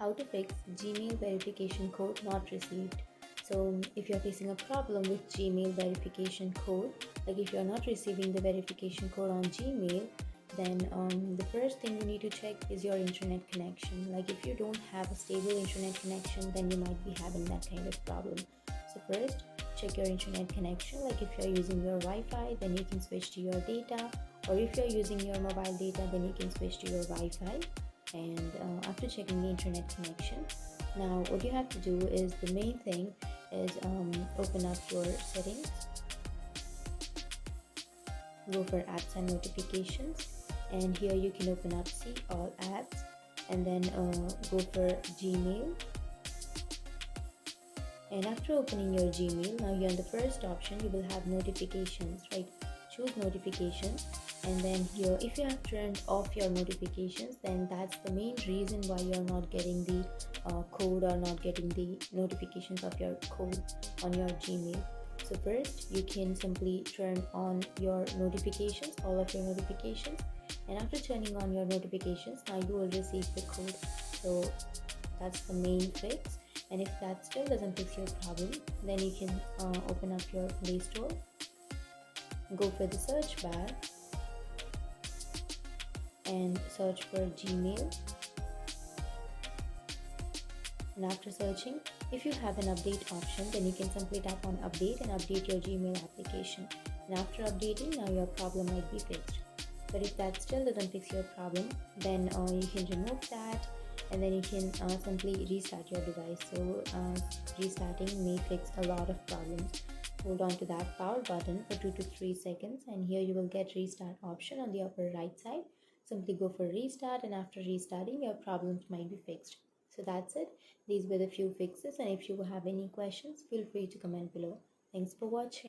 how to fix Gmail verification code not received. So if you're facing a problem with Gmail verification code, like if you're not receiving the verification code on Gmail, then the first thing you need to check is your internet connection. Like if you don't have a stable internet connection, then you might be having that kind of problem. So first, check your internet connection. Like if you're using your Wi-Fi, then you can switch to your data, or if you're using your mobile data, then you can switch to your Wi-Fi. And after checking the internet connection, now what you have to do is, the main thing is open up your settings, go for apps and notifications, and here you can open up see all apps, and then go for Gmail. And after opening your Gmail, now here on the first option you will have notifications, right? Choose notifications, and then here if you have turned off your notifications, then that's the main reason why you're not getting the code or not getting the notifications of your code on your Gmail. So first you can simply turn on your notifications, all of your notifications, and after turning on your notifications, now you will receive the code. So that's the main fix. And if that still doesn't fix your problem, then you can open up your Play Store, go for the search bar and search for Gmail. And after searching, if you have an update option, then you can simply tap on update and update your Gmail application. And after updating, now your problem might be fixed. But if that still doesn't fix your problem, then you can remove that, and then you can simply restart your device. So restarting may fix a lot of problems. Hold on to that power button for 2 to 3 seconds, and here you will get restart option on the upper right side. Simply go for restart, and after restarting, your problems might be fixed. So that's it. These were the few fixes, and if you have any questions, feel free to comment below. Thanks for watching.